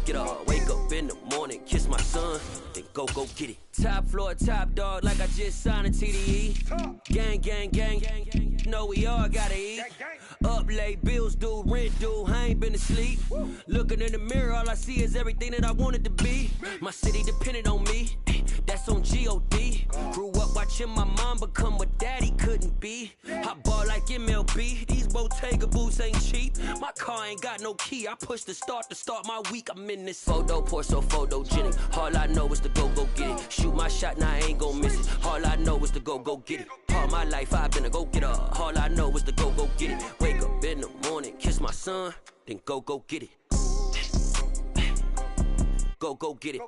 get up. Wake up in the morning, kiss my son, then go get it. Top floor, top dog, like I just signed a TDE. Gang, gang, gang, gang, gang. Know we all gotta eat. Up late, bills due, rent due, I ain't been asleep. Looking in the mirror, all I see is everything that I wanted to be. My city depended on me, that's on G.O.D. Grew up watching my mom become what daddy couldn't be. I ball like MLB, these Bottega boots ain't cheap. My car ain't got no key, I push the start to start my week. I'm in this photo, pour so photogenic. All I know is to go get it. Shoot my shot, now I ain't gon' miss it. All I know is to go get it. All my life I've been a go-getter. All I know is to go get it. Wake up in the morning, kiss my son, then go get it. Go get it.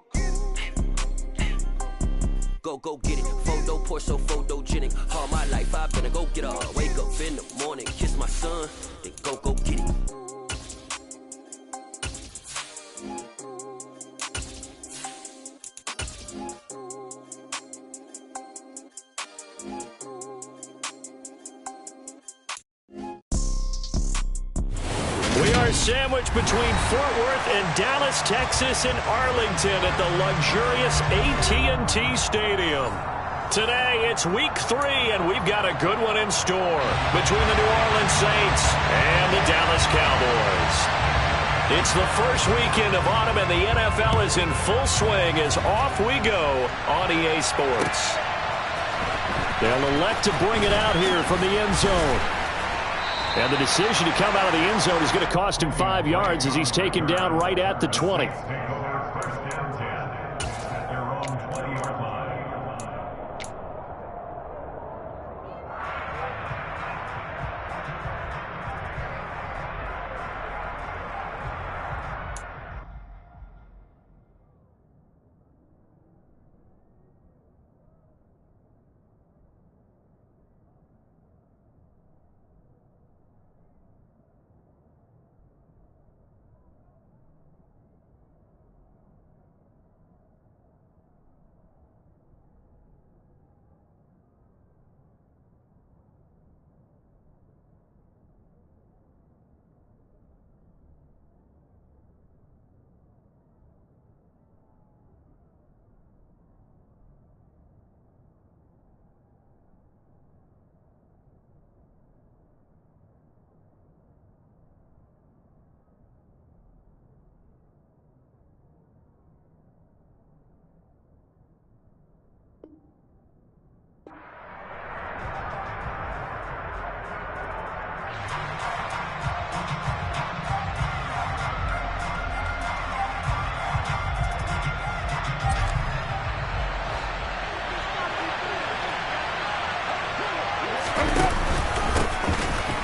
Go get it. Photo, pour so photogenic. All my life I've been a go-getter. Wake up in the morning, kiss my son, then go get it. We are sandwiched between Fort Worth and Dallas, Texas, and Arlington at the luxurious AT&T Stadium. Today, it's week 3, and we've got a good one in store between the New Orleans Saints and the Dallas Cowboys. It's the first weekend of autumn, and the NFL is in full swing as off we go on EA Sports. They'll elect to bring it out here from the end zone. And the decision to come out of the end zone is going to cost him 5 yards as he's taken down right at the 20.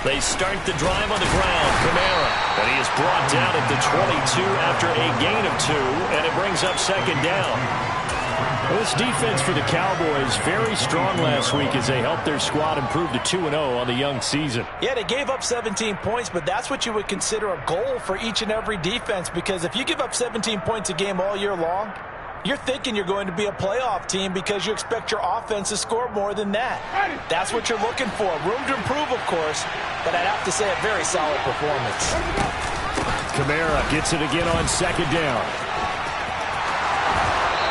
They start the drive on the ground. Kamara. And he is brought down at the 22 after a gain of 2, and it brings up second down. Well, this defense for the Cowboys very strong last week as they helped their squad improve to 2-0 on the young season. Yeah, they gave up 17 points, but that's what you would consider a goal for each and every defense, because if you give up 17 points a game all year long, you're thinking you're going to be a playoff team because you expect your offense to score more than that. That's what you're looking for. Room to improve, of course, but I'd have to say a very solid performance. Kamara gets it again on second down.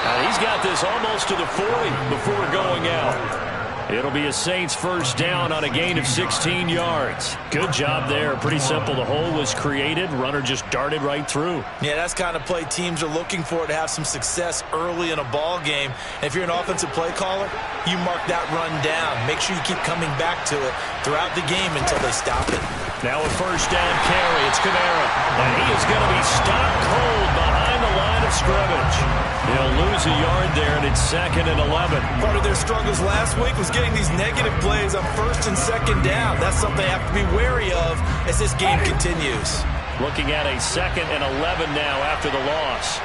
And he's got this almost to the 40 before going out. It'll be a Saints first down on a gain of 16 yards. Good job there. Pretty simple. The hole was created. Runner just darted right through. Yeah, that's the kind of play teams are looking for to have some success early in a ball game. And if you're an offensive play caller, you mark that run down. Make sure you keep coming back to it throughout the game until they stop it. Now a first down carry. It's Kamara. And he is going to be stopped cold behind the line of scrimmage. They'll lose a yard there, and it's 2nd and 11. Part of their struggles last week was getting these negative plays on 1st and 2nd down. That's something they have to be wary of as this game continues. Looking at a 2nd and 11 now after the loss.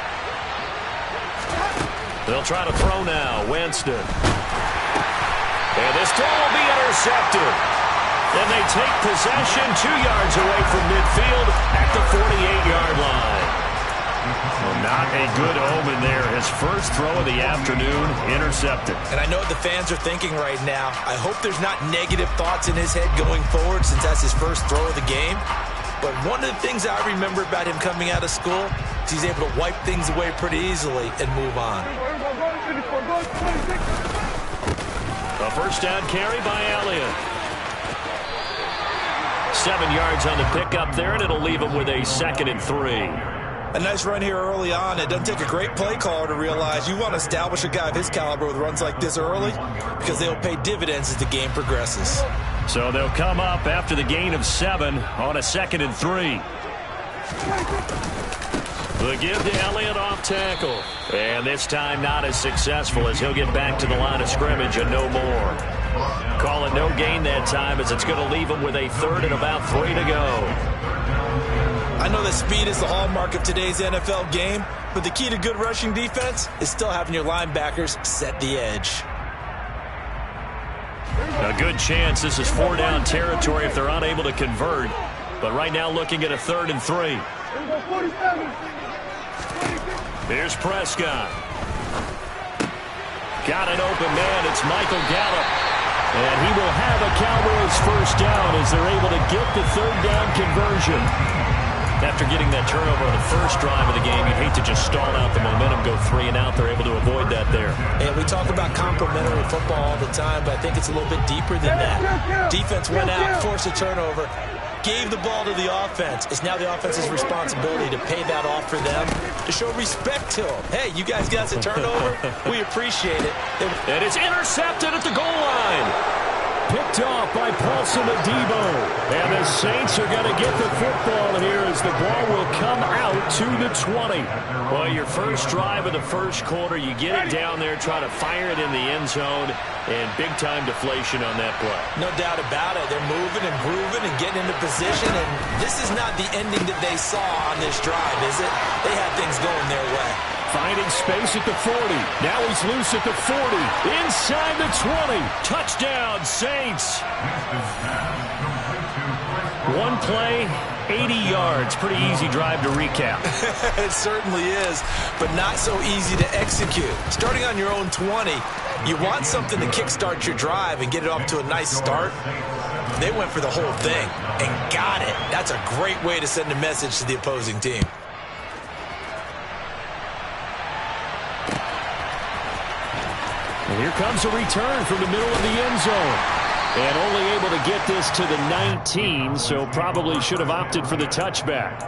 They'll try to throw now. Winston. And this throw will be intercepted. And they take possession 2 yards away from midfield at the 48-yard line. Well, not a good omen there. His first throw of the afternoon intercepted. And I know what the fans are thinking right now. I hope there's not negative thoughts in his head going forward since that's his first throw of the game. But one of the things I remember about him coming out of school, he's able to wipe things away pretty easily and move on. A first down carry by Elliott. 7 yards on the pickup there, and it'll leave him with a 2nd and 3. A nice run here early on. It doesn't take a great play caller to realize you want to establish a guy of his caliber with runs like this early because they'll pay dividends as the game progresses. So they'll come up after the gain of 7 on a 2nd and 3. The give to Elliott off tackle. And this time not as successful as he'll get back to the line of scrimmage and no more. Call it no gain that time as it's going to leave him with a 3rd and about 3 to go. I know that speed is the hallmark of today's NFL game, but the key to good rushing defense is still having your linebackers set the edge. A good chance this is 4-down territory if they're unable to convert. But right now looking at a 3rd and 3. Here's Prescott. Got an open man. It's Michael Gallup. And he will have a Cowboys first down as they're able to get the 3rd down conversion. After getting that turnover on the first drive of the game, you'd hate to just stall out the momentum, go 3 and out. They're able to avoid that there. And we talk about complementary football all the time, but I think it's a little bit deeper than that. Defense went out, forced a turnover, gave the ball to the offense. It's now the offense's responsibility to pay that off for them, to show respect to them. Hey, you guys got a turnover? We appreciate it. And it's intercepted at the goal line. Picked off by Paulson Adebo. And the Saints are going to get the football here as the ball will come out to the 20. Well, your first drive of the first quarter, you get it down there, try to fire it in the end zone, and big-time deflation on that play. No doubt about it. They're moving and grooving and getting into position, and this is not the ending that they saw on this drive, is it? They had things going their way. Finding space at the 40. Now he's loose at the 40. Inside the 20. Touchdown, Saints. One play, 80 yards. Pretty easy drive to recap. It certainly is, but not so easy to execute. Starting on your own 20, you want something to kickstart your drive and get it off to a nice start. They went for the whole thing and got it. That's a great way to send a message to the opposing team. And here comes a return from the middle of the end zone. And only able to get this to the 19, so probably should have opted for the touchback.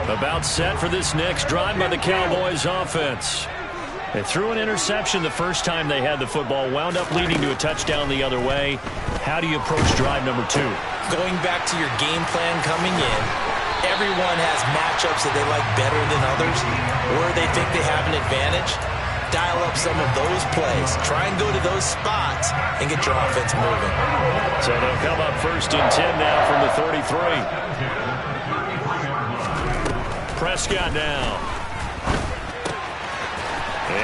About set for this next drive by the Cowboys offense. They threw an interception the first time they had the football, wound up leading to a touchdown the other way. How do you approach drive number 2? Going back to your game plan coming in, everyone has matchups that they like better than others, or they think they have an advantage. Dial up some of those plays. Try and go to those spots and get your offense moving. So they'll come up 1st and 10 now from the 33. Prescott now.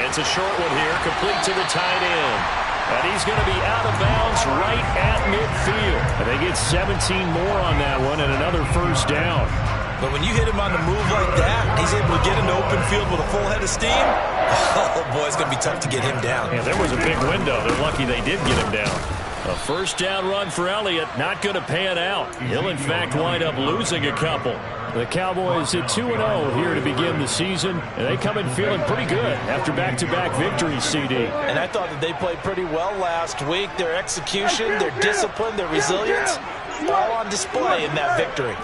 It's a short one here, complete to the tight end. And he's going to be out of bounds right at midfield. And they get 17 more on that one and another first down. But when you hit him on the move like that, he's able to get into open field with a full head of steam. Oh, boy, it's going to be tough to get him down. Yeah, there was a big window. They're lucky they did get him down. A first down run for Elliott, not going to pan out. He'll, in fact, wind up losing a couple. The Cowboys at 2-0 here to begin the season, and they come in feeling pretty good after back-to-back victories, CD. And I thought that they played pretty well last week. Their execution, their discipline, their resilience, all on display in that victory.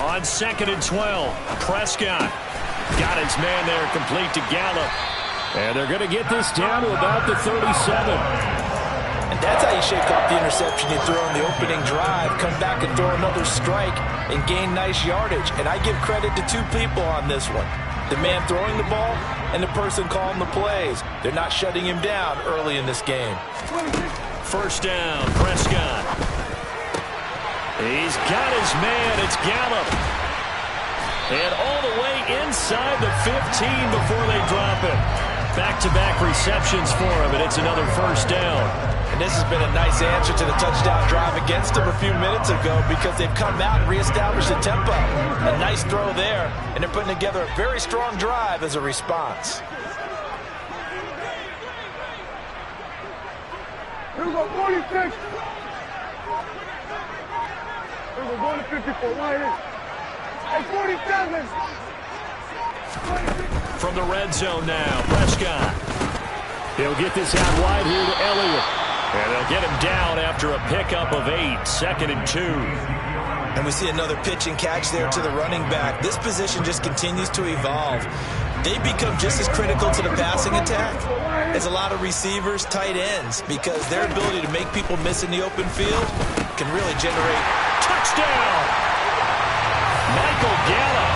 On 2nd and 12, Prescott got his man there, complete to Gallup. And they're going to get this down to about the 37. And that's how you shake off the interception you throw in the opening drive, come back and throw another strike and gain nice yardage. And I give credit to 2 people on this one. The man throwing the ball and the person calling the plays. They're not shutting him down early in this game. First down, Prescott. He's got his man. It's Gallup. And all the way inside the 15 before they drop it. Back-to-back receptions for him, and it's another first down. And this has been a nice answer to the touchdown drive against them a few minutes ago because they've come out and reestablished the tempo. A nice throw there, and they're putting together a very strong drive as a response. Here we go, 46. Here we go, going to 54. Right here. Hey, 47. From the red zone now, Prescott. He'll get this out wide here to Elliott. And they'll get him down after a pickup of 8, 2nd and 2. And we see another pitch and catch there to the running back. This position just continues to evolve. They become just as critical to the passing attack as a lot of receivers, tight ends, because their ability to make people miss in the open field can really generate touchdown. Michael Gallup,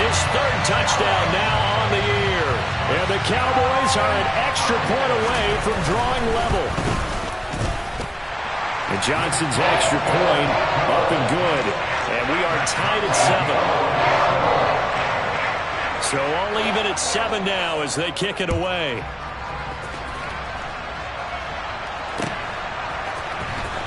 his 3rd touchdown now on the year. And the Cowboys are an extra point away from drawing level. And Johnson's extra point up and good. And we are tied at 7. So all even at 7 now as they kick it away.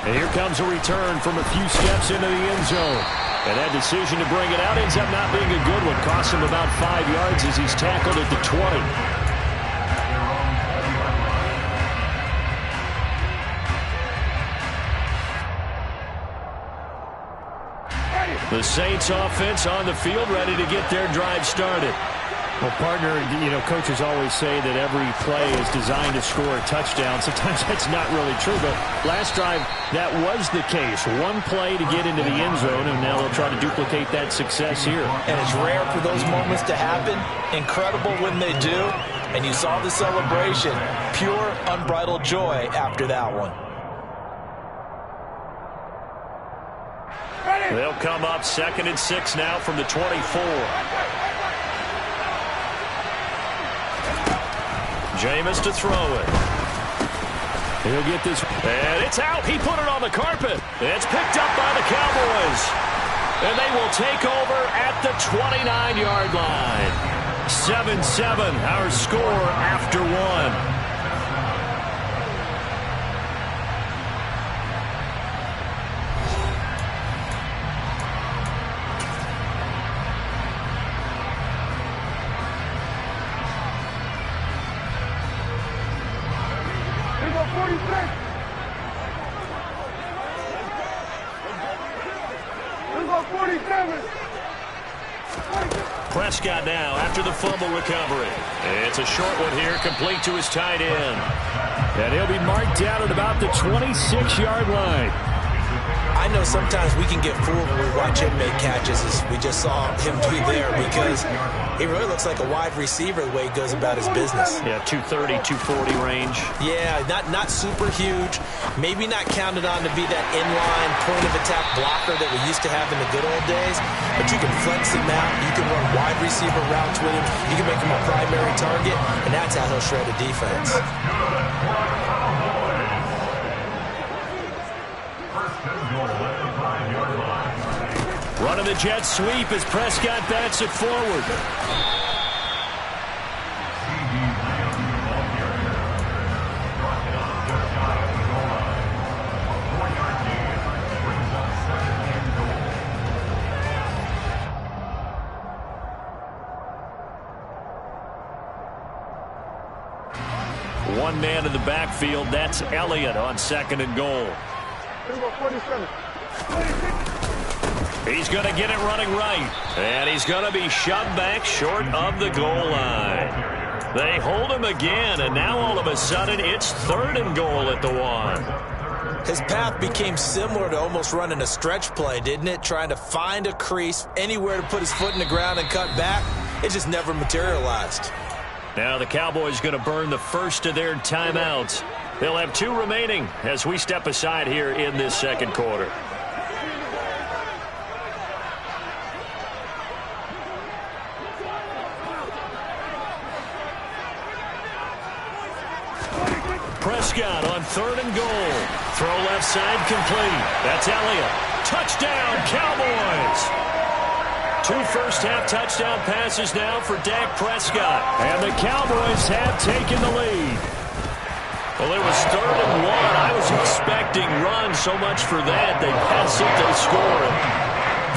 And here comes a return from a few steps into the end zone. And that decision to bring it out ends up not being a good one. Costs him about 5 yards as he's tackled at the 20. The Saints offense on the field ready to get their drive started. Well, partner, coaches always say that every play is designed to score a touchdown. Sometimes that's not really true, but last drive, that was the case. One play to get into the end zone, and now they'll try to duplicate that success here. And it's rare for those moments to happen. Incredible when they do. And you saw the celebration. Pure, unbridled joy after that one. They'll come up 2nd and 6 now from the 24. Jameis to throw it. He'll get this. And it's out. He put it on the carpet. It's picked up by the Cowboys. And they will take over at the 29-yard line. 7-7, our score after 1. Prescott now after the fumble recovery. It's a short one here, complete to his tight end. And he'll be marked down at about the 26-yard line. I know sometimes we can get fooled when we watch him make catches, as we just saw him do there, because he really looks like a wide receiver the way he goes about his business. Yeah, 230, 240 range. Yeah, not super huge. Maybe not counted on to be that inline point-of-attack blocker that we used to have in the good old days, but you can flex him out. You can run wide receiver routes with him. You can make him a primary target, and that's how he'll shred a defense. Running the jet sweep as Prescott bats it forward. One man in the backfield. That's Elliott on 2nd and goal. He's going to get it running right. And he's going to be shoved back short of the goal line. They hold him again, and now all of a sudden it's 3rd and goal at the 1. His path became similar to almost running a stretch play, didn't it? Trying to find a crease, anywhere to put his foot in the ground and cut back. It just never materialized. Now the Cowboys going to burn the first of their timeouts. They'll have 2 remaining as we step aside here in this 2nd quarter. Prescott on 3rd and goal. Throw left side complete. That's Elliott. Touchdown, Cowboys! 2 first-half touchdown passes now for Dak Prescott. And the Cowboys have taken the lead. Well, it was 3rd and 1. I was expecting run so much for that. They pass it, they score it.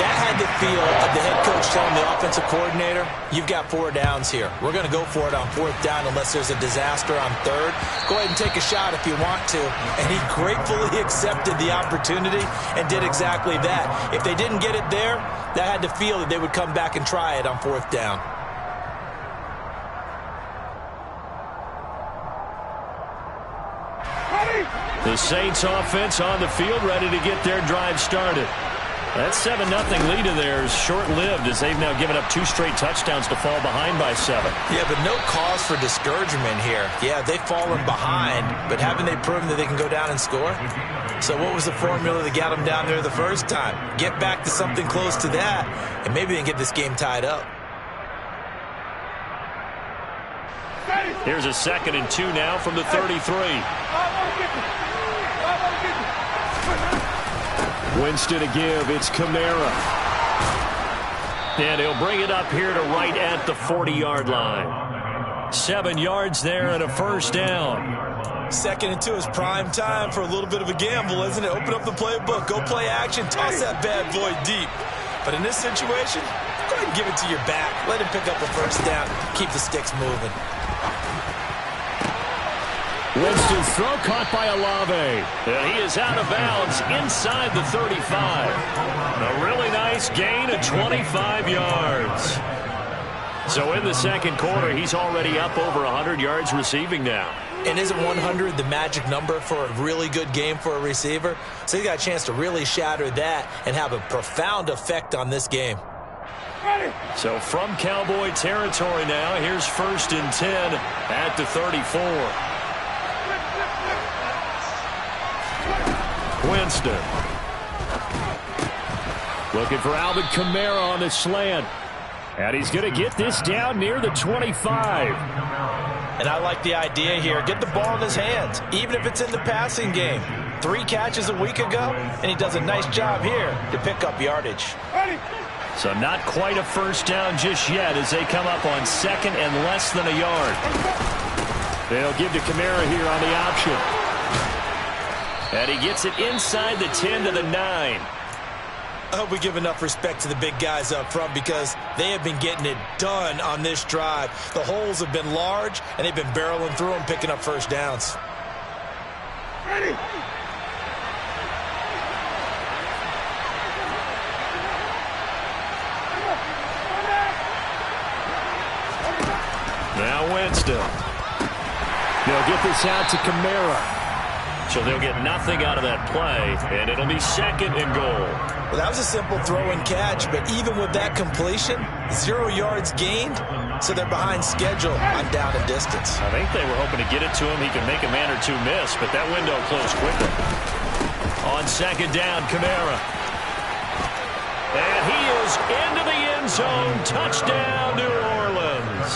That had the feel of the head coach telling the offensive coordinator, you've got 4 downs here. We're going to go for it on 4th down unless there's a disaster on 3rd. Go ahead and take a shot if you want to. And he gratefully accepted the opportunity and did exactly that. If they didn't get it there, that had the feel that they would come back and try it on 4th down. The Saints offense on the field, ready to get their drive started. That 7-0 lead of theirs short-lived as they've now given up 2 straight touchdowns to fall behind by 7. Yeah, but no cause for discouragement here. Yeah, they've fallen behind, but haven't they proven that they can go down and score? So what was the formula that got them down there the first time? Get back to something close to that, and maybe they can get this game tied up. Here's a 2nd and 2 now from the 33. Winston to give. It's Kamara. And he'll bring it up here to right at the 40-yard line. 7 yards there and a 1st down. 2nd and 2 is prime time for a little bit of a gamble, isn't it? Open up the playbook. Go play action. Toss that bad boy deep. But in this situation, go ahead and give it to your back. Let him pick up a 1st down. Keep the sticks moving. Winston's throw caught by Olave. And he is out of bounds inside the 35. A really nice gain of 25 yards. So in the 2nd quarter, he's already up over 100 yards receiving now. And isn't 100 the magic number for a really good game for a receiver? So he got a chance to really shatter that and have a profound effect on this game. So from Cowboy territory now, here's 1st and 10 at the 34. Winston. Looking for Alvin Kamara on the slant. And he's going to get this down near the 25. And I like the idea here. Get the ball in his hands, even if it's in the passing game. 3 catches a week ago, and he does a nice job here to pick up yardage. So not quite a 1st down just yet as they come up on 2nd and less than a yard. They'll give to Kamara here on the option. And he gets it inside the 10 to the 9. I hope we give enough respect to the big guys up front because they have been getting it done on this drive. The holes have been large, and they've been barreling through them, picking up 1st downs. Ready. Now Winston. They'll get this out to Kamara. So they'll get nothing out of that play, and it'll be 2nd and goal. Well, that was a simple throw and catch, but even with that completion, 0 yards gained, so they're behind schedule on down and distance. I think they were hoping to get it to him. He could make a man or 2 miss, but that window closed quickly. On 2nd down, Kamara. And he is into the end zone. Touchdown, New Orleans.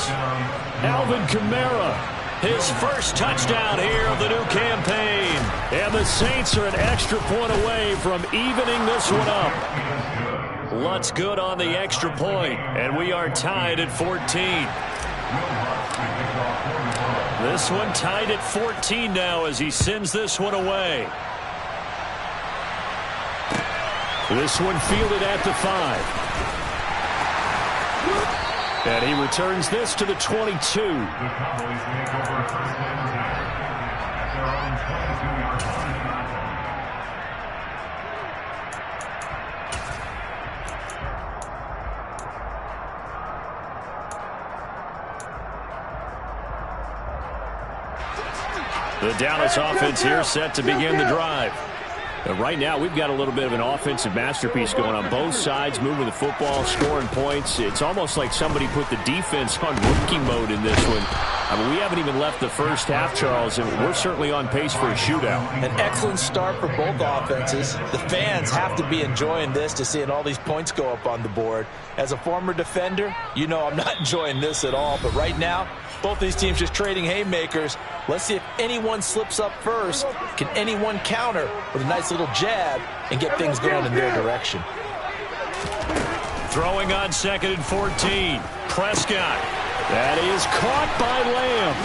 Alvin Kamara. His 1st touchdown here of the new campaign. And the Saints are an extra point away from evening this one up. Lutz good on the extra point, and we are tied at 14. This one tied at 14 now as he sends this one away. This one fielded at the 5. And he returns this to the 22. The Dallas offense here set to begin the drive. Right now, we've got a little bit of an offensive masterpiece going on both sides, moving the football, scoring points. It's almost like somebody put the defense on rookie mode in this one. I mean, we haven't even left the first half, Charles, and we're certainly on pace for a shootout. An excellent start for both offenses. The fans have to be enjoying this to seeing all these points go up on the board. As a former defender, you know I'm not enjoying this at all, but right now, both these teams just trading haymakers. Let's see if anyone slips up first. Can anyone counter with a nice little jab and get things going in their direction? Throwing on 2nd and 14. Prescott. That is caught by Lamb.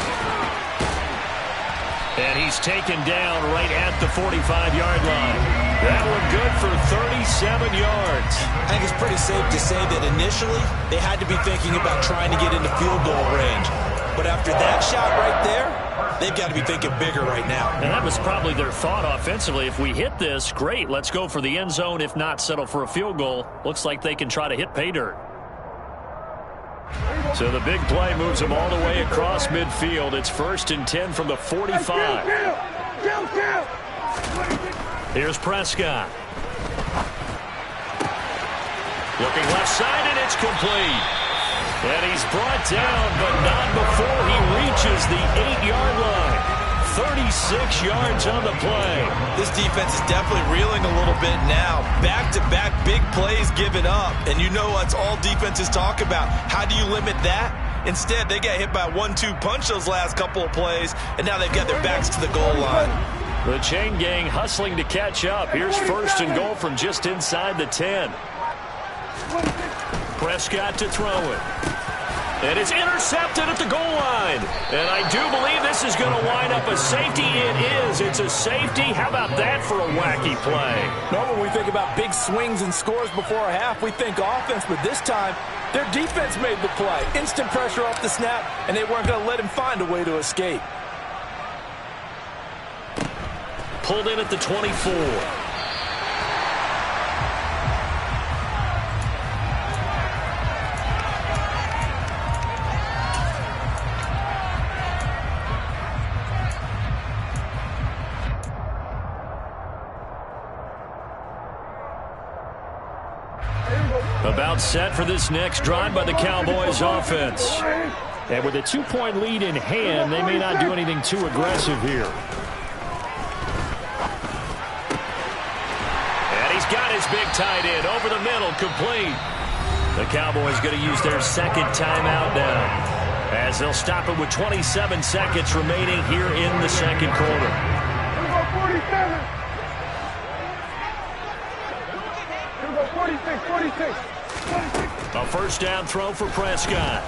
And he's taken down right at the 45-yard line. That one good for 37 yards. I think it's pretty safe to say that initially they had to be thinking about trying to get into field goal range. But after that shot right there, they've got to be thinking bigger right now. And that was probably their thought offensively. If we hit this, great. Let's go for the end zone. If not, settle for a field goal. Looks like they can try to hit pay dirt. So the big play moves them all the way across midfield. It's 1st and 10 from the 45. Here's Prescott. Looking left side, and it's complete. And he's brought down, but not before he reaches the 8-yard line. 36 yards on the play. This defense is definitely reeling a little bit now. Back-to-back big plays given up. And you know that's all defenses talk about. How do you limit that? Instead, they got hit by a 1-2 punch those last couple of plays, and now they've got their backs to the goal line. The chain gang hustling to catch up. Here's 1st and goal from just inside the 10. Prescott to throw it. And it's intercepted at the goal line. And I do believe this is going to wind up a safety. It is. It's a safety. How about that for a wacky play? Normally when we think about big swings and scores before a half, we think offense. But this time, their defense made the play. Instant pressure off the snap, and they weren't going to let him find a way to escape. Pulled in at the 24. About set for this next drive by the Cowboys offense. And with a 2-point lead in hand, they may not do anything too aggressive here. And he's got his big tight end over the middle, complete. The Cowboys going to use their second timeout now, as they'll stop it with 27 seconds remaining here in the second quarter. 46. A first down throw for Prescott.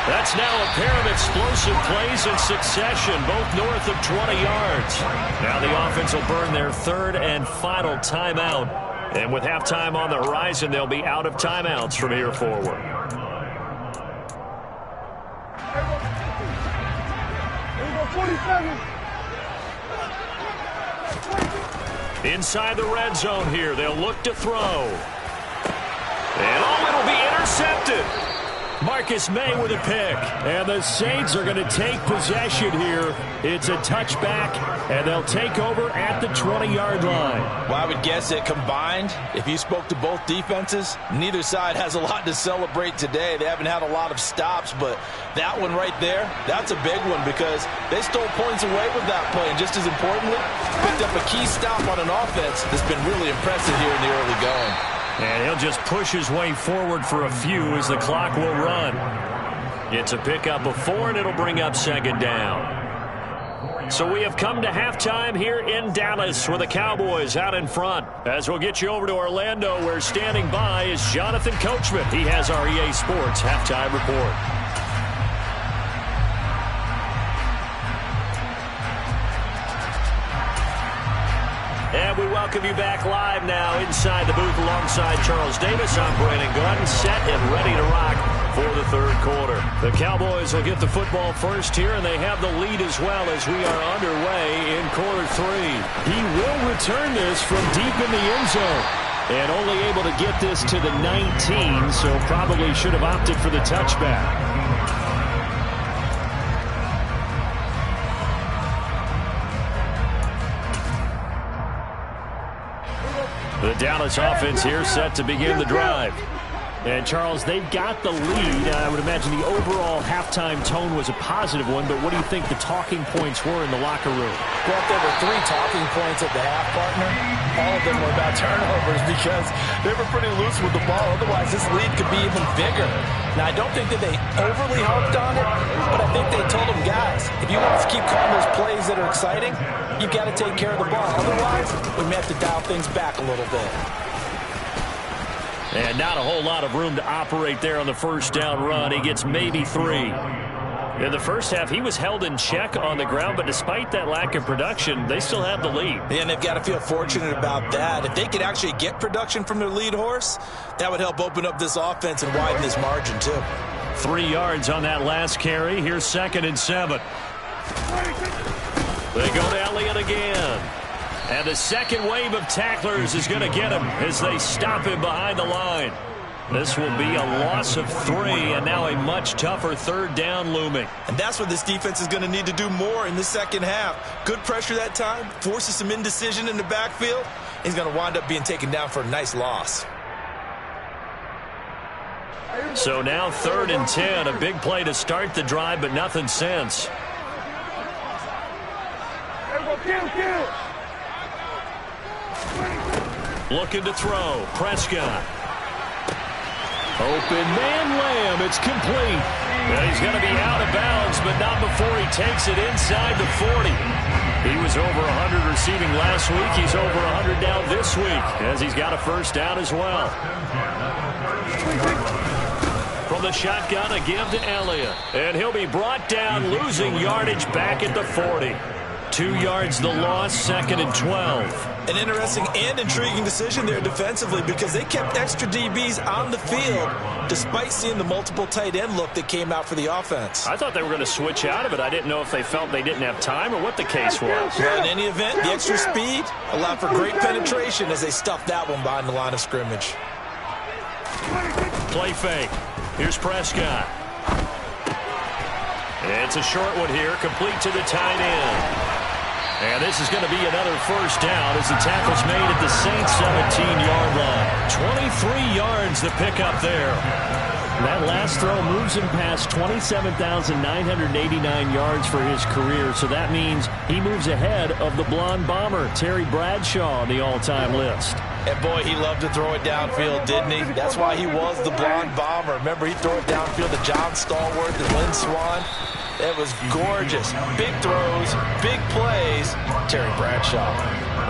That's now a pair of explosive plays in succession, both north of 20 yards. Now the offense will burn their 3rd and final timeout. And with halftime on the horizon, they'll be out of timeouts from here forward. Inside the red zone here, they'll look to throw. And it'll be intercepted. Marcus May with a pick. And the Saints are going to take possession here. It's a touchback, and they'll take over at the 20-yard line. Well, I would guess that combined, if you spoke to both defenses, neither side has a lot to celebrate today. They haven't had a lot of stops, but that one right there, that's a big one because they stole points away with that play. And just as importantly, picked up a key stop on an offense that's been really impressive here in the early going. And he'll just push his way forward for a few as the clock will run. It's a pickup of 4, and it'll bring up second down. So we have come to halftime here in Dallas with the Cowboys out in front. As we'll get you over to Orlando, where standing by is Jonathan Coachman. He has our EA Sports halftime report. And we welcome you back live now inside the booth alongside Charles Davis. I'm Brandon Gordon, set and ready to rock for the third quarter. The Cowboys will get the football first here, and they have the lead as well as we are underway in quarter 3. He will return this from deep in the end zone. And only able to get this to the 19, so probably should have opted for the touchback. The Dallas offense here set to begin the drive. And, Charles, they've got the lead. I would imagine the overall halftime tone was a positive one, but what do you think the talking points were in the locker room? Well, if there were 3 talking points at the half, partner, all of them were about turnovers because they were pretty loose with the ball. Otherwise, this lead could be even bigger. Now, I don't think that they overly harped on it, but I think they told them, guys, if you want us to keep calling those plays that are exciting, you've got to take care of the ball. Otherwise, we may have to dial things back a little bit. And not a whole lot of room to operate there on the first down run. He gets maybe 3. In the first half, he was held in check on the ground, but despite that lack of production, they still have the lead. And they've got to feel fortunate about that. If they could actually get production from their lead horse, that would help open up this offense and widen this margin, too. 3 yards on that last carry. Here's 2nd and 7. They go to Elliott again. And the second wave of tacklers is going to get him as they stop him behind the line. This will be a loss of 3, and now a much tougher 3rd down looming. And that's what this defense is going to need to do more in the second half. Good pressure that time, forces some indecision in the backfield. He's going to wind up being taken down for a nice loss. So now 3rd and 10, a big play to start the drive, but nothing since. Looking to throw. Prescott. Open man, Lamb. It's complete. And he's going to be out of bounds, but not before he takes it inside the 40. He was over 100 receiving last week. He's over 100 down this week as he's got a first down as well. From the shotgun, a give to Elliott. And he'll be brought down, losing yardage back at the 40. 2 yards the loss, 2nd and 12. An interesting and intriguing decision there defensively because they kept extra DBs on the field despite seeing the multiple tight end look that came out for the offense. I thought they were going to switch out of it. I didn't know if they felt they didn't have time or what the case was. Well, in any event, the extra speed allowed for great penetration as they stuffed that one behind the line of scrimmage. Play fake. Here's Prescott. It's a short one here, complete to the tight end. And this is going to be another first down as the tackle's made at the Saints 17-yard line. 23 yards the pickup there. That last throw moves him past 27,989 yards for his career, so that means he moves ahead of the blonde bomber, Terry Bradshaw, on the all-time list. And boy, he loved to throw it downfield, didn't he? That's why he was the blonde bomber. Remember, he'd throw it downfield to John Stallworth and Lynn Swann. It was gorgeous. Big throws, big plays. Terry Bradshaw.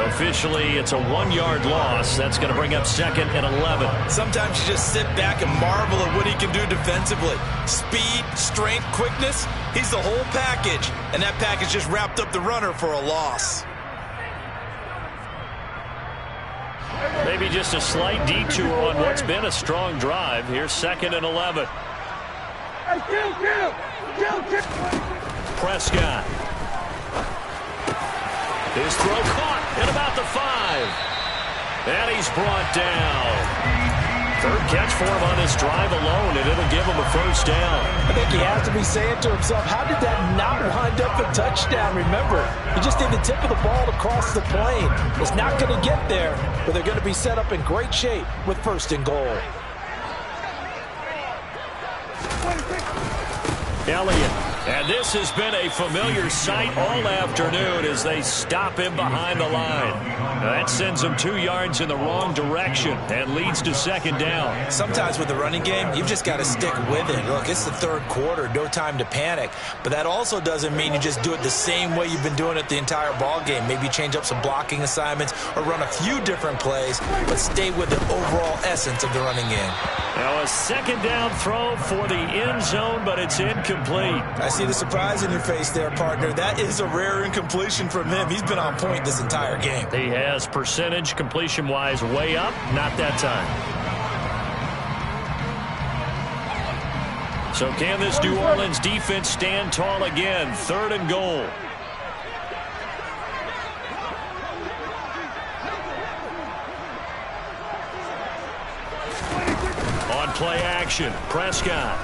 Officially, it's a 1-yard loss. That's going to bring up 2nd and 11. Sometimes you just sit back and marvel at what he can do defensively. Speed, strength, quickness. He's the whole package. And that package just wrapped up the runner for a loss. Maybe just a slight detour on what's been a strong drive. Here's 2nd and 11. Prescott. His throw caught at about the 5. And he's brought down. 3rd catch for him on this drive alone, and it'll give him a first down. I think he has to be saying to himself, how did that not wind up a touchdown? Remember, he just did the tip of the ball across the plane. It's not going to get there, but they're going to be set up in great shape with 1st and goal. Elliott. And this has been a familiar sight all afternoon as they stop him behind the line. That sends him 2 yards in the wrong direction and leads to 2nd down. Sometimes with the running game, you've just got to stick with it. Look, it's the 3rd quarter, no time to panic. But that also doesn't mean you just do it the same way you've been doing it the entire ball game. Maybe change up some blocking assignments or run a few different plays, but stay with the overall essence of the running game. Now a 2nd down throw for the end zone, but it's incomplete. I see the surprise in your face there, partner. That is a rare incompletion from him. He's been on point this entire game. He has percentage completion-wise way up. Not that time. So can this New Orleans defense stand tall again? 3rd and goal. On play action, Prescott.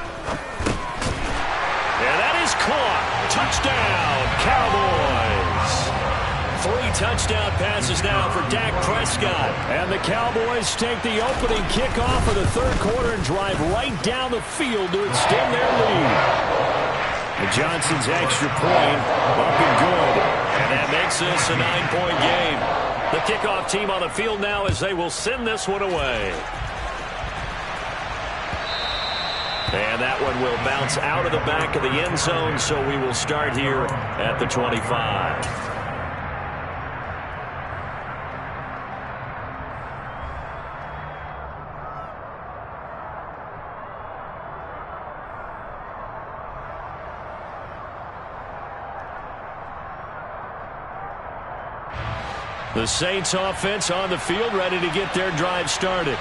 And that is caught. Touchdown, Cowboys. 3 touchdown passes now for Dak Prescott. And the Cowboys take the opening kickoff of the 3rd quarter and drive right down the field to extend their lead. And Johnson's extra point up and good. And that makes this a 9-point game. The kickoff team on the field now as they will send this one away. And that one will bounce out of the back of the end zone, so we will start here at the 25. The Saints offense on the field, ready to get their drive started.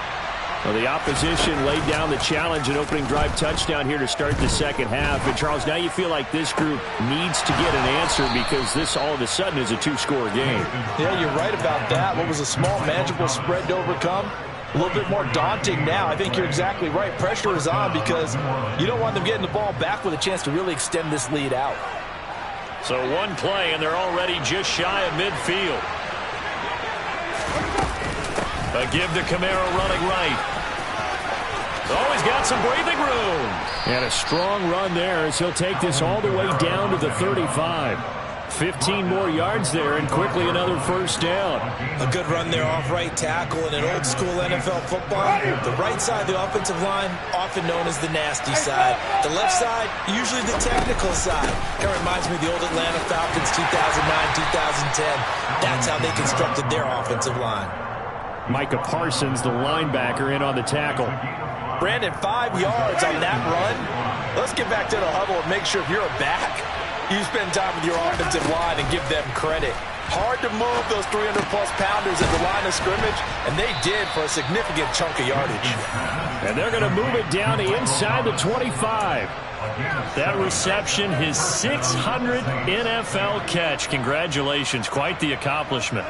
Well, the opposition laid down the challenge and opening drive touchdown here to start the second half. And, Charles, now you feel like this group needs to get an answer because this all of a sudden is a two-score game. Yeah, you're right about that. What was a small, manageable spread to overcome? A little bit more daunting now. I think you're exactly right. Pressure is on because you don't want them getting the ball back with a chance to really extend this lead out. So one play, and they're already just shy of midfield. A give to Kamara running right. Oh, he's got some breathing room. And a strong run there as he'll take this all the way down to the 35. 15 more yards there and quickly another first down. A good run there off right tackle in an old school NFL football. The right side of the offensive line, often known as the nasty side. The left side, usually the technical side. Kind of reminds me of the old Atlanta Falcons 2009-2010. That's how they constructed their offensive line. Micah Parsons, the linebacker, in on the tackle. Brandon, 5 yards on that run. Let's get back to the huddle and make sure if you're a back, you spend time with your offensive line and give them credit. Hard to move those 300-plus pounders at the line of scrimmage, and they did for a significant chunk of yardage. And they're going to move it down to inside the 25. That reception, his 600th NFL catch. Congratulations, quite the accomplishment.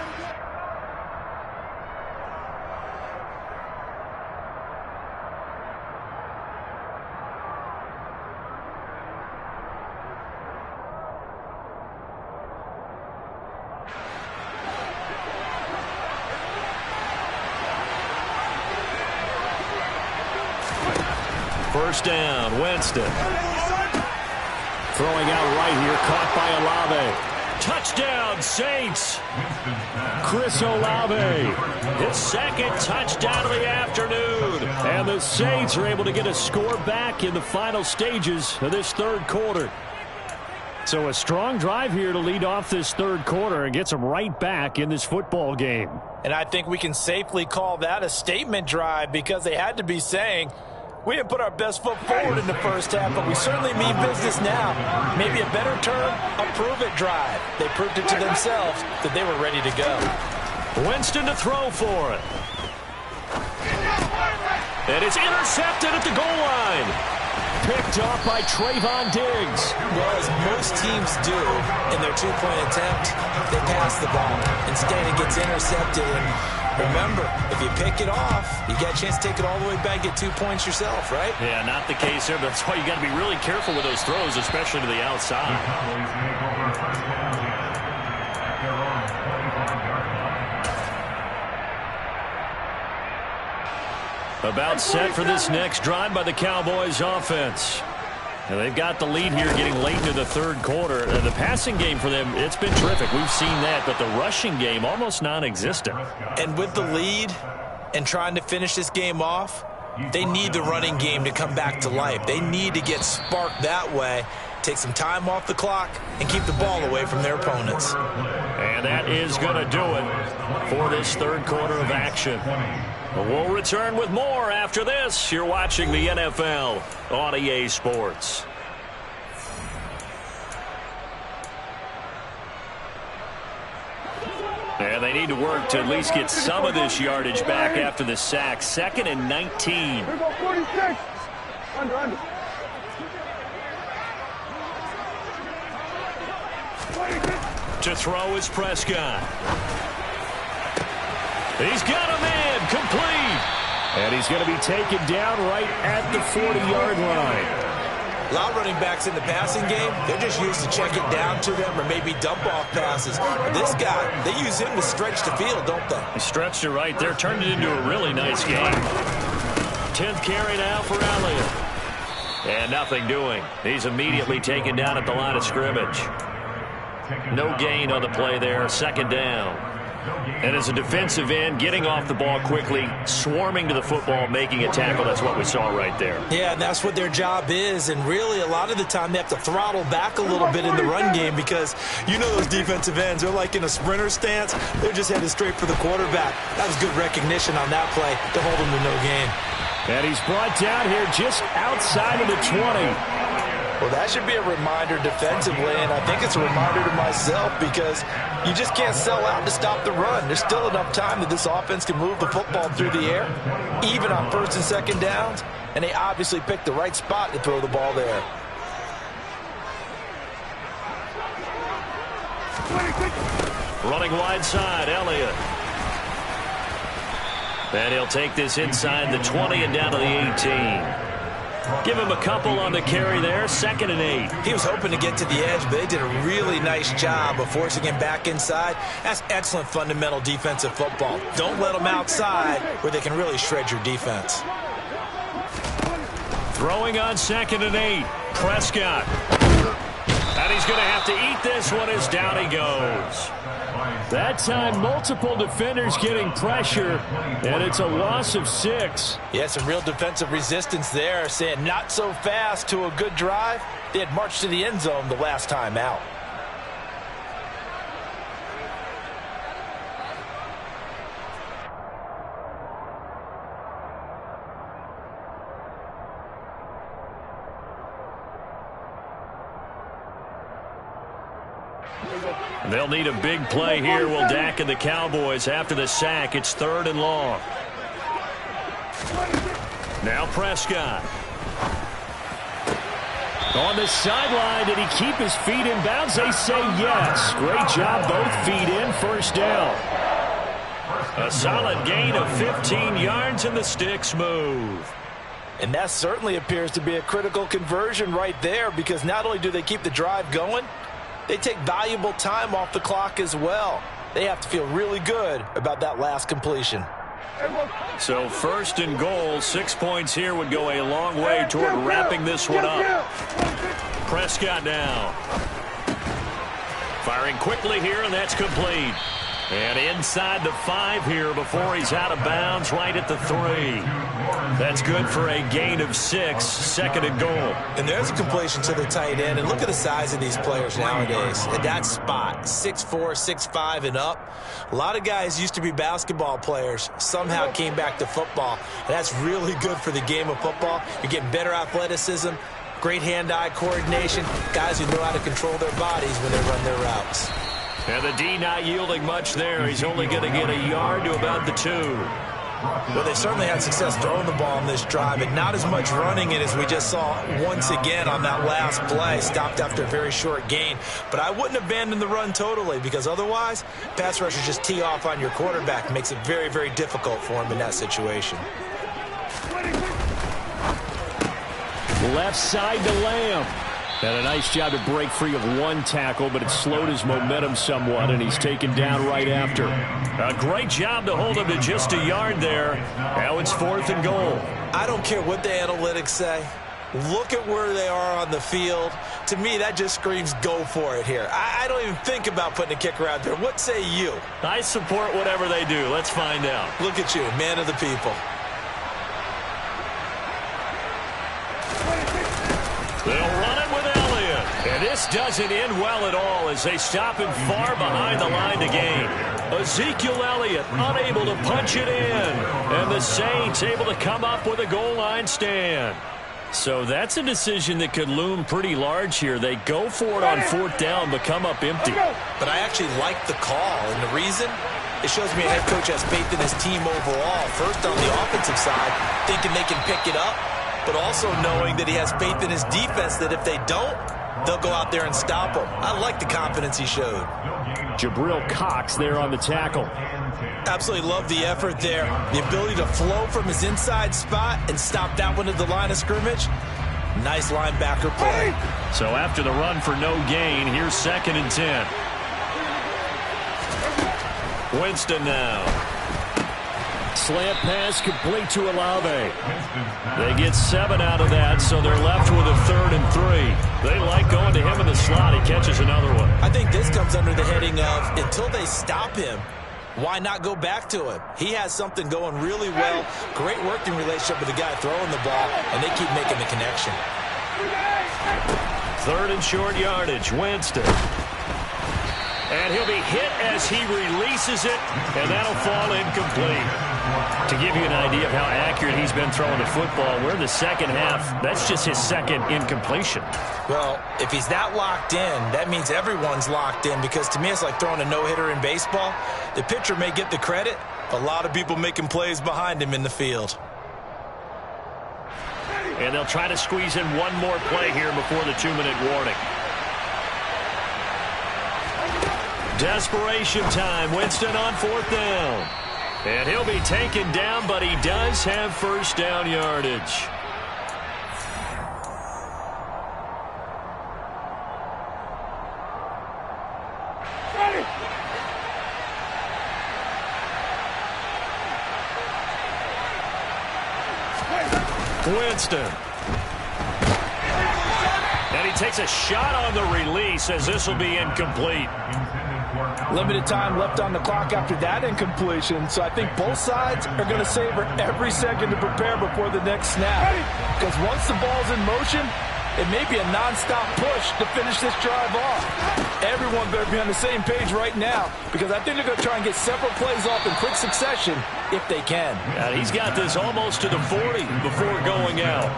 First down, Winston. Throwing out right here, caught by Olave. Touchdown, Saints. Chris Olave. His second touchdown of the afternoon. And the Saints are able to get a score back in the final stages of this third quarter. So a strong drive here to lead off this third quarter and gets them right back in this football game. And I think we can safely call that a statement drive because they had to be saying, we didn't put our best foot forward in the first half, but we certainly mean business now. Maybe a better term, a prove-it drive. They proved it to themselves that they were ready to go. Winston to throw for it. And it's intercepted at the goal line. Picked off by Trayvon Diggs. Well, as most teams do in their two-point attempt, they pass the ball. Instead, it gets intercepted. And remember, if you pick it off, you get a chance to take it all the way back, get 2 points yourself, right? Yeah, not the case there. That's why you got to be really careful with those throws, especially to the outside. About set for this next drive by the Cowboys offense. And they've got the lead here getting late into the third quarter. And the passing game for them, it's been terrific. We've seen that, but the rushing game almost non-existent. And with the lead and trying to finish this game off, they need the running game to come back to life. They need to get sparked that way, take some time off the clock, and keep the ball away from their opponents. And that is going to do it for this third quarter of action. We'll return with more after this. You're watching the NFL on EA Sports. And they need to work to at least get some of this yardage back after the sack. 2nd and 19. Here we go, 46. Under. To throw is Prescott. He's got a man complete. And he's going to be taken down right at the 40-yard line. A lot of running backs in the passing game, they're just used to check it down to them or maybe dump off passes. But this guy, they use him to stretch the field, don't they? He stretched it right there, turned it into a really nice game. 10th carry now for Elliott. And nothing doing. He's immediately taken down at the line of scrimmage. No gain on the play there, 2nd down. And as a defensive end, getting off the ball quickly, swarming to the football, making a tackle, that's what we saw right there. Yeah, and that's what their job is. And really, a lot of the time, they have to throttle back a little bit in the run game because you know those defensive ends, they're like in a sprinter stance. They're just headed straight for the quarterback. That was good recognition on that play to hold him to no gain. And he's brought down here just outside of the 20. Well, that should be a reminder defensively, and I think it's a reminder to myself because you just can't sell out to stop the run. There's still enough time that this offense can move the football through the air, even on first and second downs, and they obviously picked the right spot to throw the ball there. Running wide side, Elliott. And he'll take this inside the 20 and down to the 18. Give him a couple on the carry there, 2nd and 8. He was hoping to get to the edge, but they did a really nice job of forcing him back inside. That's excellent fundamental defensive football. Don't let them outside where they can really shred your defense. Throwing on 2nd and 8. Prescott. And he's going to have to eat this one as down he goes. That time, multiple defenders getting pressure, and it's a loss of 6. Yeah, some real defensive resistance there, saying not so fast to a good drive. They had marched to the end zone the last time out. They'll need a big play here. Will Dak and the Cowboys after the sack. It's 3rd and long. Now Prescott. On the sideline, did he keep his feet in bounds? They say yes. Great job, both feet in, 1st down. A solid gain of 15 yards and the sticks move. And that certainly appears to be a critical conversion right there because not only do they keep the drive going, they take valuable time off the clock as well. They have to feel really good about that last completion. So 1st and goal, 6 points here would go a long way toward wrapping this one up. Prescott now. Firing quickly here, and that's complete. And inside the 5 here before he's out of bounds, right at the 3. That's good for a gain of 6, 2nd and goal. And there's a completion to the tight end. And look at the size of these players nowadays. At that spot, 6'4", 6'5", and up. A lot of guys used to be basketball players, somehow came back to football. And that's really good for the game of football. You're getting better athleticism, great hand-eye coordination, guys who know how to control their bodies when they run their routes. And the D not yielding much there. He's only going to get a yard to about the 2. Well, they certainly had success throwing the ball on this drive, and not as much running it as we just saw once again on that last play. Stopped after a very short gain. But I wouldn't abandon the run totally because otherwise, pass rushers just tee off on your quarterback. It makes it very, very difficult for him in that situation. Left side to Lamb. And a nice job to break free of one tackle, but it slowed his momentum somewhat, and he's taken down right after. A great job to hold him to just a yard there. Now it's 4th and goal. I don't care what the analytics say. Look at where they are on the field. To me, that just screams go for it here. I don't even think about putting a kicker out there. What say you? I support whatever they do. Let's find out. Look at you, man of the people. They'll run it with Elliott. And this doesn't end well at all as they stop him far behind the line to gain. Ezekiel Elliott unable to punch it in. And the Saints able to come up with a goal line stand. So that's a decision that could loom pretty large here. They go for it on 4th down but come up empty. But I actually like the call. And the reason? It shows me a head coach has faith in his team overall. First on the offensive side, thinking they can pick it up. But also knowing that he has faith in his defense that if they don't, they'll go out there and stop him. I like the confidence he showed. Jabril Cox there on the tackle. Absolutely love the effort there. The ability to flow from his inside spot and stop that one at the line of scrimmage. Nice linebacker play. So after the run for no gain, here's 2nd and 10. Winston now. Slant pass complete to Olave. They get 7 out of that, so they're left with a 3rd and 3. They like going to him in the slot. He catches another one. I think this comes under the heading of until they stop him, why not go back to him? He has something going really well. Great working relationship with the guy throwing the ball, and they keep making the connection. 3rd and short yardage. Winston. And he'll be hit as he releases it, and that'll fall incomplete. To give you an idea of how accurate he's been throwing the football, we're in the second half. That's just his second incompletion. Well, if he's that locked in, that means everyone's locked in, because to me it's like throwing a no-hitter in baseball. The pitcher may get the credit, a lot of people making plays behind him in the field. And they'll try to squeeze in one more play here before the 2-minute warning. Desperation time. Winston on 4th down. And he'll be taken down, but he does have first down yardage. Winston. And he takes a shot on the release as this will be incomplete. Limited time left on the clock after that incompletion, so I think both sides are going to savor every second to prepare before the next snap. Because once the ball's in motion, it may be a non-stop push to finish this drive off. Everyone better be on the same page right now, because I think they're going to try and get several plays off in quick succession if they can. And he's got this almost to the 40 before going out.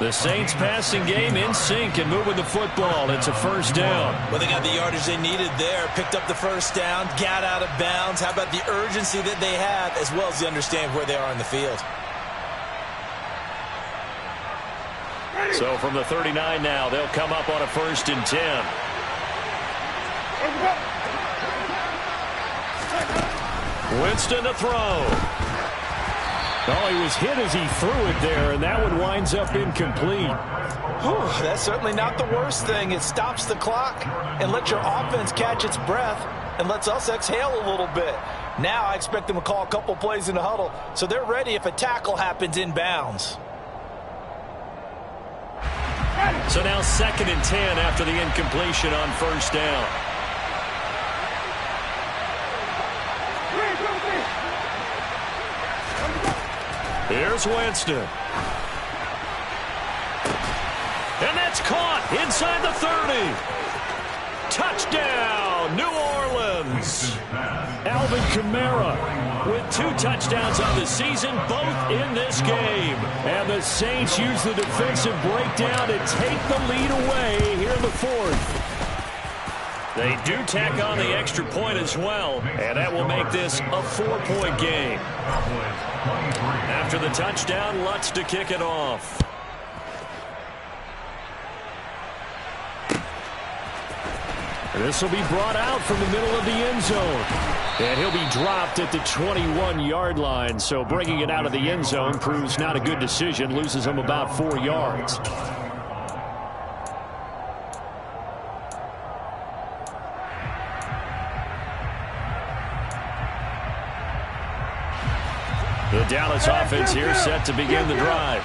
The Saints passing game in sync and moving the football. It's a first down. Well, they got the yardage they needed there. Picked up the first down, got out of bounds. How about the urgency that they have, as well as the understanding where they are in the field. So from the 39 now, they'll come up on a 1st and 10. Winston to throw. Oh, he was hit as he threw it there, and that one winds up incomplete. Whew, that's certainly not the worst thing. It stops the clock and lets your offense catch its breath and lets us exhale a little bit. Now I expect them to call a couple plays in the huddle, so they're ready if a tackle happens in bounds. So now 2nd and 10 after the incompletion on 1st down. Here's Winston. And that's caught inside the 30. Touchdown, New Orleans. Alvin Kamara With 2 touchdowns on the season, both in this game. And the Saints use the defensive breakdown to take the lead away here in the 4th. They do tack on the extra point as well, and that will make this a 4-point game. After the touchdown, Lutz to kick it off. This will be brought out from the middle of the end zone. And he'll be dropped at the 21-yard line. So bringing it out of the end zone proves not a good decision. Loses him about 4 yards. The Dallas offense here set to begin the drive.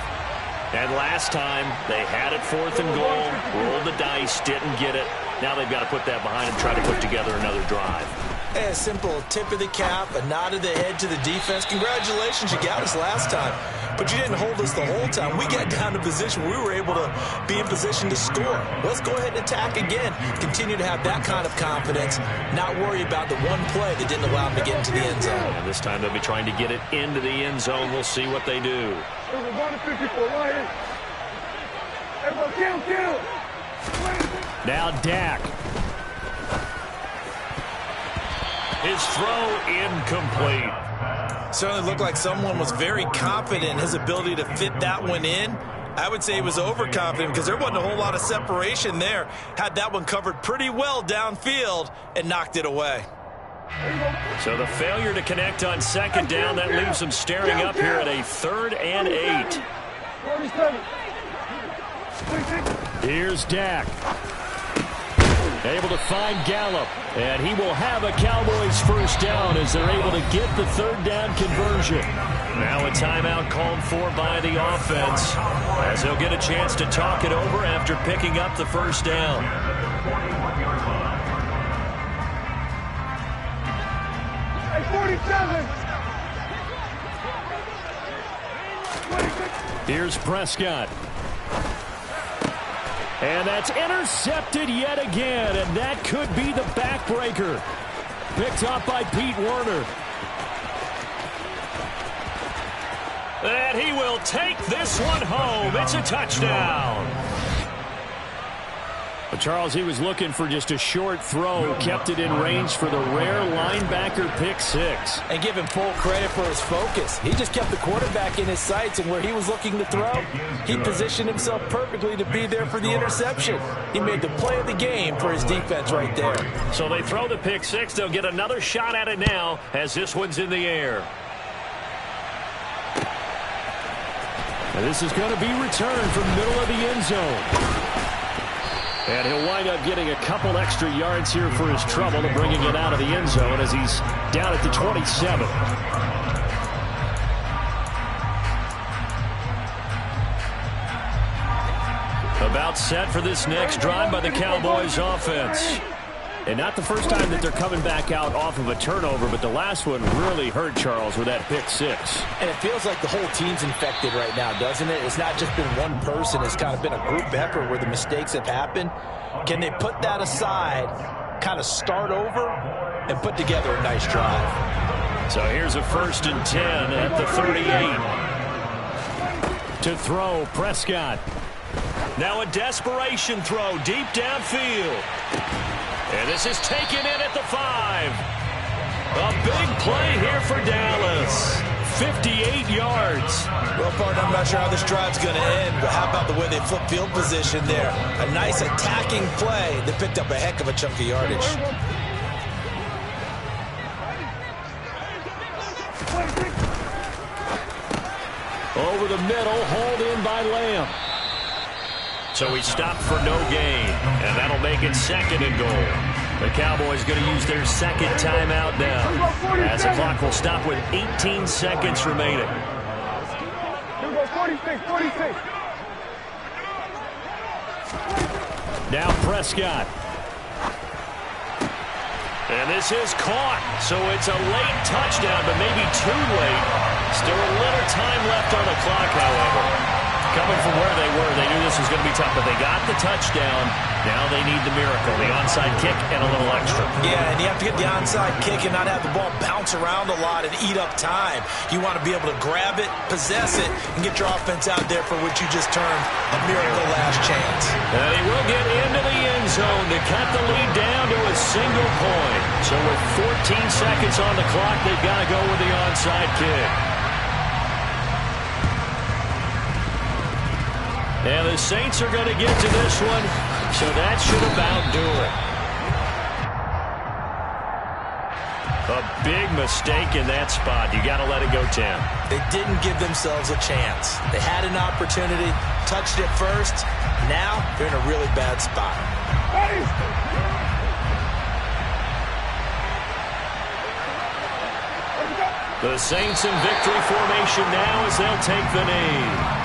And last time, they had it 4th and goal, rolled the dice, didn't get it. Now they've got to put that behind and try to put together another drive. A simple tip of the cap, a nod of the head to the defense. Congratulations, you got us last time. But you didn't hold us the whole time. We got down to position where we were able to be in position to score. Let's go ahead and attack again. Continue to have that kind of confidence. Not worry about the one play that didn't allow them to get into the end zone. And this time they'll be trying to get it into the end zone. We'll see what they do. Now Dak. His throw incomplete. Certainly looked like someone was very confident in his ability to fit that one in. I would say he was overconfident because there wasn't a whole lot of separation there. Had that one covered pretty well downfield and knocked it away. So the failure to connect on 2nd down, that leaves them staring up here at a 3rd and 8. Here's Dak. Able to find Gallup. And he will have a Cowboys first down as they're able to get the 3rd down conversion. Now a timeout called for by the offense as they'll get a chance to talk it over after picking up the first down. Hey, 47. Here's Prescott. And that's intercepted yet again, and that could be the backbreaker. Picked up by Pete Werner. And he will take this one home. It's a touchdown. But Charles, he was looking for just a short throw, kept it in range for the rare linebacker pick six. And give him full credit for his focus. He just kept the quarterback in his sights, and where he was looking to throw, he positioned himself perfectly to be there for the interception. He made the play of the game for his defense right there. So they throw the pick six. They'll get another shot at it now as this one's in the air. And this is going to be returned from the middle of the end zone. And he'll wind up getting a couple extra yards here for his trouble and bringing it out of the end zone as he's down at the 27. About set for this next drive by the Cowboys offense. And not the first time that they're coming back out off of a turnover, but the last one really hurt Charles with that pick six. And it feels like the whole team's infected right now, doesn't it? It's not just been one person. It's kind of been a group effort where the mistakes have happened. Can they put that aside, kind of start over, and put together a nice drive? So here's a 1st and 10 at the 38. To throw, Prescott. Now a desperation throw deep downfield. And this is taken in at the 5. A big play here for Dallas. 58 yards. Well, partner, I'm not sure how this drive's going to end, but how about the way they flip field position there? A nice attacking play that picked up a heck of a chunk of yardage. Over the middle, hauled in by Lamb. So he stopped for no gain, and that'll make it 2nd and goal. The Cowboys going to use their second timeout now, as the clock will stop with 18 seconds remaining. Here we go, 46. Now Prescott. And this is caught, so it's a late touchdown, but maybe too late. Still a little time left on the clock, however. Coming from where they were, they knew this was going to be tough, but they got the touchdown. Now they need the miracle, the onside kick and a little extra. Yeah, and you have to get the onside kick and not have the ball bounce around a lot and eat up time. You want to be able to grab it, possess it, and get your offense out there for what you just termed a miracle last chance. And he will get into the end zone to cut the lead down to a single point. So with 14 seconds on the clock, they've got to go with the onside kick. And the Saints are going to get to this one, so that should about do it. A big mistake in that spot. You got to let it go, Tim. They didn't give themselves a chance. They had an opportunity, touched it first. Now they're in a really bad spot. The Saints in victory formation now as they'll take the knee.